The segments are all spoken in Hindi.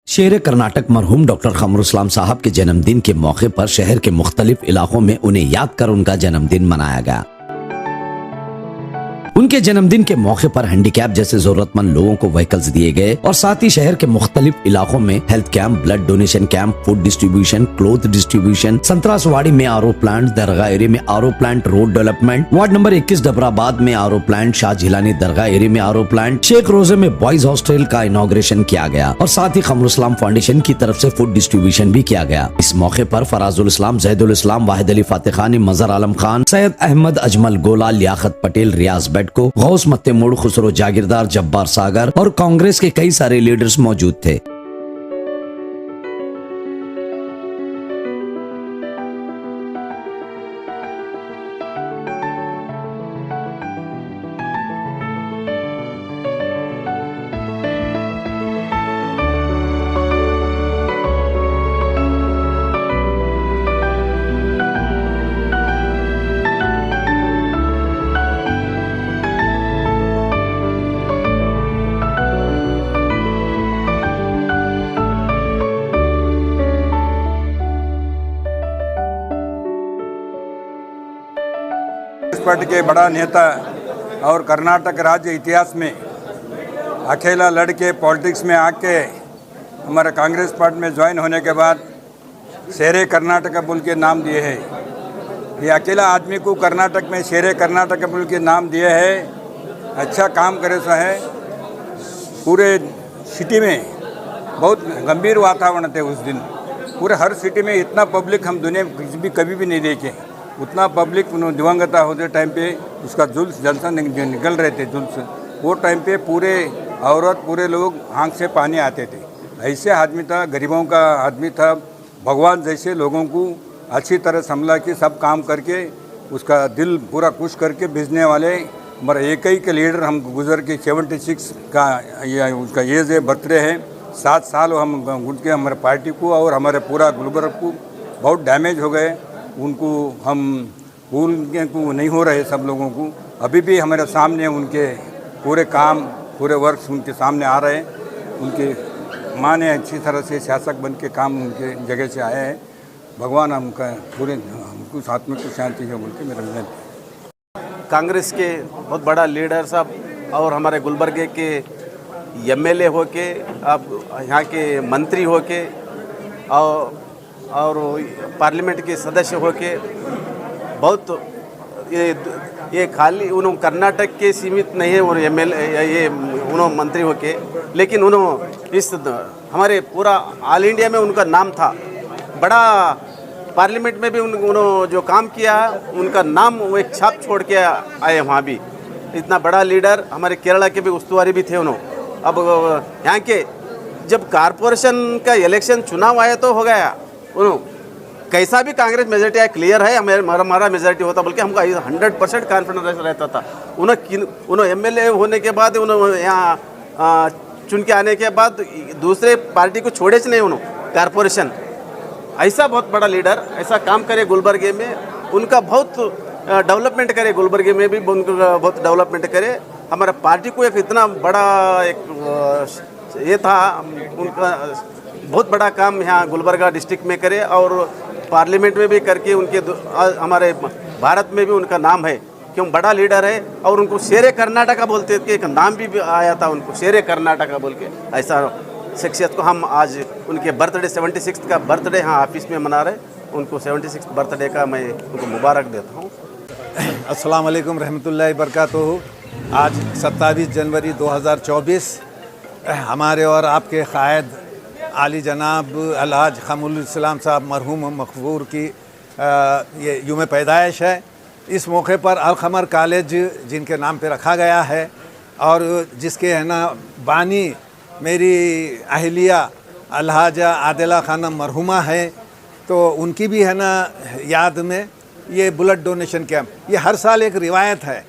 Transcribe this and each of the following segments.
शेर कर्नाटक मरहूम डॉक्टर कमरुल इस्लाम साहब के जन्मदिन के मौके पर शहर के मुख्तलिफ इलाकों में उन्हें याद कर उनका जन्मदिन मनाया गया। उनके जन्मदिन के मौके पर हैंडीकैप जैसे जरूरतमंद लोगों को व्हीकल्स दिए गए और साथ ही शहर के मुख्तलिफ इलाकों में health camp, blood donation camp, food distribution, cloth distribution, Santraswadi में आरओ प्लांट, दरगाह एरिया में RO plant, road development, ward number 21 Dabrabad में आरओ प्लांट, शाह जिलानी दरगाह एरिया में आरओ प्लांट, शेख रोजे में बॉयज हॉस्टल का इनॉग्रेशन किया गया और साथ ही कमरुल इस्लाम फाउंडेशन की तरफ से फूड डिस्ट्रीब्यूशन भी किया गया। इस मौके पर फराजुल इस्लाम, जैदुल इस्लाम, वाहिद अली फातिह खानी, मजहर आलम खान, सैयद अहमद अजमल गोला, लियाकत पटेल, रियाज बेटको, गौस मत्तेमोड़, खुसरो जागीरदार, जब्बार सागर और कांग्रेस के कई सारे लीडर्स मौजूद थे। कांग्रेस पार्टी के बड़ा नेता और कर्नाटक राज्य इतिहास में अकेला लड़के पॉलिटिक्स में आके हमारा कांग्रेस पार्टी में ज्वाइन होने के बाद शेरे कर्नाटक बोल के नाम दिए हैं। ये अकेला आदमी को कर्नाटक में शेरे कर्नाटक बोल के नाम दिए है। अच्छा काम करे सो है। पूरे सिटी में बहुत गंभीर वातावरण थे उस दिन। पूरे हर सिटी में इतना पब्लिक हम दुनिया में कभी भी नहीं देखे। उतना पब्लिक दिवंगता होते टाइम पे उसका जुल्स जलसा निकल रहे थे जुल्स। वो टाइम पे पूरे औरत पूरे लोग आँख से पानी आते थे। ऐसे आदमी था, गरीबों का आदमी था। भगवान जैसे लोगों को अच्छी तरह संभला के सब काम करके उसका दिल पूरा खुश करके भेजने वाले हमारा एक ही के लीडर हम गुजर के 76 का ये उसका एज है, बर्थडे है। 7 साल हम गुट के हमारे पार्टी को और हमारे पूरा गुलबर्ग को बहुत डैमेज हो गए। उनको हम भूल के को नहीं हो रहे सब लोगों को। अभी भी हमारे सामने उनके पूरे काम पूरे वर्क उनके सामने आ रहे हैं। उनके माँ ने अच्छी तरह से शासक बन के काम उनके जगह से आए हैं। भगवान हमका पूरे हमको आत्मिक शांति है बोल के मेरा विनती। कांग्रेस के बहुत बड़ा लीडर साहब और हमारे गुलबर्गे के एमएलए होके अब यहाँ के मंत्री होके और पार्लियामेंट के सदस्य होके बहुत ये खाली उन्होंने कर्नाटक के सीमित नहीं है और एमएलए ये उन्होंने मंत्री होके, लेकिन उन्होंने इस हमारे पूरा ऑल इंडिया में उनका नाम था बड़ा। पार्लियामेंट में भी उन्होंने जो काम किया उनका नाम वो एक छाप छोड़ के आए वहाँ भी। इतना बड़ा लीडर हमारे केरला के भी उस्तुवारी भी थे उन्होंने। अब यहाँ के जब कारपोरेशन का इलेक्शन चुनाव आया तो हो गया उन्होंने कैसा भी कांग्रेस मेजोरिटी आया क्लियर है हमारा मेजोरिटी होता, बल्कि हमको 100% कॉन्फिडेंस रहता था। उन्होंने एमएलए होने के बाद उन्होंने यहाँ चुन के आने के बाद दूसरे पार्टी को छोड़े नहीं उन्होंने कारपोरेशन। ऐसा बहुत बड़ा लीडर ऐसा काम करे गुलबर्गे में, उनका बहुत डेवलपमेंट करे गुलबर्गे में भी उनका बहुत डेवलपमेंट करे। हमारा पार्टी को एक इतना बड़ा एक ये था उनका बहुत बड़ा काम यहाँ गुलबर्गा डिस्ट्रिक्ट में करे और पार्लियामेंट में भी करके उनके हमारे भारत में भी उनका नाम है क्यों बड़ा लीडर है। और उनको शेरे कर्नाटका बोलते थे, एक नाम भी आया था उनको शेरे कर्नाटका बोल के। ऐसा शख्सियत को हम आज उनके बर्थडे 76 का बर्थडे यहाँ ऑफिस में मना रहे। उनको 76 बर्थडे का मैं उनको मुबारक देता हूँ। अस्सलाम वालेकुम रहमतुल्लाहि बरकातुहू। आज 27 जनवरी 2024 हमारे और आपके क़ायद आली जनाब अलहाज कमरुल इस्लाम साहब मरहूम मकबूर की ये यूम पैदाइश है। इस मौके पर अलखमर कॉलेज जिनके नाम पे रखा गया है और जिसके है ना बानी मेरी अहलिया अलहाजा आदिला खानम मरहुमा है, तो उनकी भी है ना याद में ये ब्लड डोनेशन कैंप ये हर साल एक रिवायत है।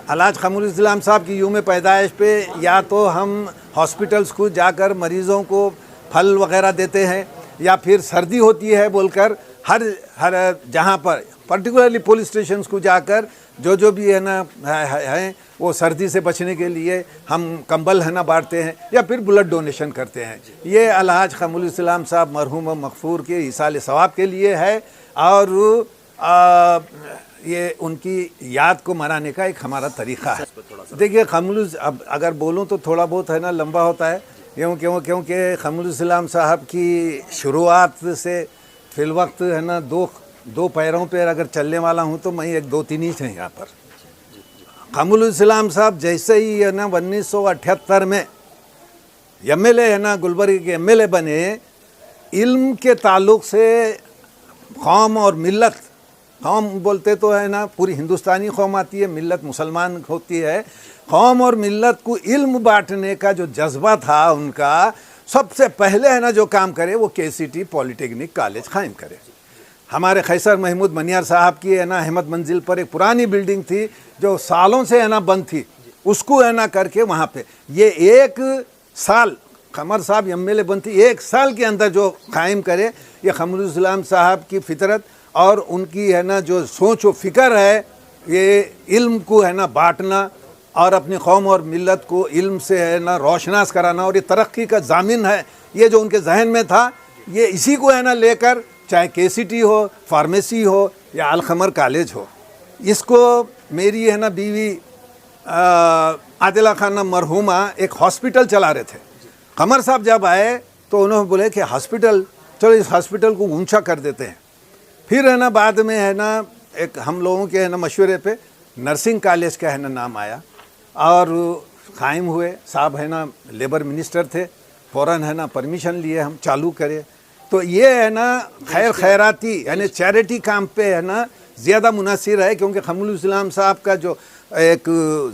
अलहाज कमरुल इस्लाम साहब की यूम पैदाइश पे या तो हम हॉस्पिटल्स को जाकर मरीज़ों को फल वगैरह देते हैं या फिर सर्दी होती है बोलकर हर जहाँ पर पर्टिकुलरली पुलिस स्टेशंस को जाकर जो भी है ना है वो सर्दी से बचने के लिए हम कंबल है ना बांटते हैं या फिर ब्लड डोनेशन करते हैं। ये अलहाज खमुल इस्लाम साहब मरहूम मगफूर के इसाले सवाब के लिए है और ये उनकी याद को मनाने का एक हमारा तरीक़ा है। देखिए खमुल, अब अगर बोलूँ तो थोड़ा बहुत है ना लंबा होता है, क्योंकि खमुल इस्लाम साहब की शुरुआत से फिलवक्त है ना दो पैरों पर अगर चलने वाला हूँ तो मैं 1-2-3 ही थे यहाँ पर। खमुल इस्लाम साहब जैसे ही है ना 1978 में एमएलए है ना गुलबर्ग के एमएलए बने, इल्म के ताल्लुक़ से कौम और मिल्लत, कौम बोलते तो है ना पूरी हिंदुस्तानी कौम आती है, मिल्लत मुसलमान होती है, कौम और मिल्लत को इल्म बांटने का जो जज्बा था उनका, सबसे पहले है ना जो काम करे वो केसीटी पॉलिटेक्निक कॉलेज कायम करे। हमारे खैसर महमूद मनियार साहब की है ना अहमद मंजिल पर एक पुरानी बिल्डिंग थी जो सालों से है ना बंद थी, उसको है ना करके वहाँ पे ये 1 साल कमर साहब एमएलए बनती 1 साल के अंदर जो कायम करे, ये खमुल इस्लाम साहब की फितरत और उनकी है ना जो सोच व फिक्र है, ये इल्म को है ना बांटना और अपनी कौम और मिल्लत को इल्म से है ना रोशनास कराना, और ये तरक्की का ज़ामिन है, ये जो उनके जहन में था, ये इसी को है ना लेकर चाहे केसीटी हो, फार्मेसी हो या अलखमर कॉलेज हो, इसको मेरी है ना बीवी आदिला खाना मरहूमा एक हॉस्पिटल चला रहे थे। कमर साहब जब आए तो उन्होंने बोले कि हॉस्पिटल, चलो इस हॉस्पिटल को ऊंचा कर देते हैं। फिर है ना बाद में है ना एक हम लोगों के है ना मशवरे पे नर्सिंग कॉलेज का है ना नाम आया और कायम हुए। साहब है ना लेबर मिनिस्टर थे, फ़ौरन है ना परमिशन लिए हम चालू करे। तो ये है ना खैराती यानी चैरिटी काम पे है ना ज़्यादा मुनासिर है, क्योंकि खमुल इस्लाम साहब का जो एक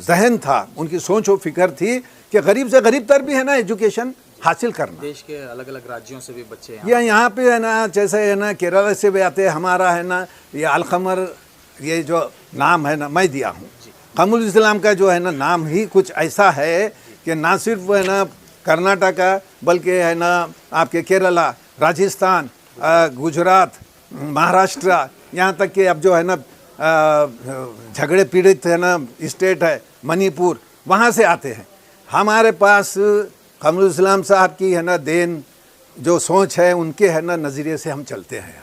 जहन था, उनकी सोच व फिक्र थी कि गरीब से गरीब तर भी है ना एजुकेशन हासिल करना। देश के अलग अलग राज्यों से भी बच्चे यहाँ पे है ना, जैसे है ना केरला से भी आते हैं। हमारा है ना ये अलखमर, ये जो नाम है ना मैं दिया हूँ, खमुल इस्लाम का जो है ना नाम ही कुछ ऐसा है कि ना सिर्फ है ना कर्नाटका बल्कि है ना आपके केरला, राजस्थान, गुजरात, महाराष्ट्र, यहाँ तक कि अब जो है ना झगड़े पीड़ित है ना स्टेट है मणिपुर, वहाँ से आते हैं। हमारे पास खमुल इस्लाम साहब की है ना देन जो सोच है, उनके है ना नज़रिए से हम चलते हैं।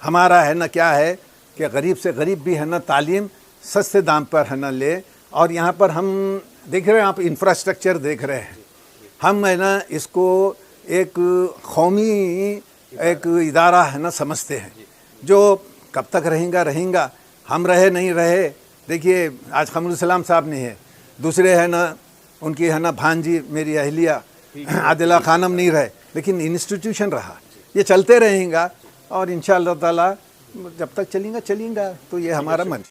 हमारा है ना क्या है कि गरीब से गरीब भी है ना तालीम सस्ते दाम पर है ना ले, और यहाँ पर हम देख रहे हैं, आप इंफ्रास्ट्रक्चर देख रहे हैं, हम है ना इसको एक कौमी एक इदारा है ना समझते हैं, जो कब तक रहेगा, हम रहे नहीं रहे। देखिए आज खमुल इस्लाम साहब नहीं है, दूसरे है ना उनकी है ना भांजी मेरी अहलिया आदिला खानम नहीं रहे, लेकिन इंस्टीट्यूशन रहा, ये चलते रहेगा और इंशाअल्लाह ताला जब तक चलेगा तो ये हमारा मन।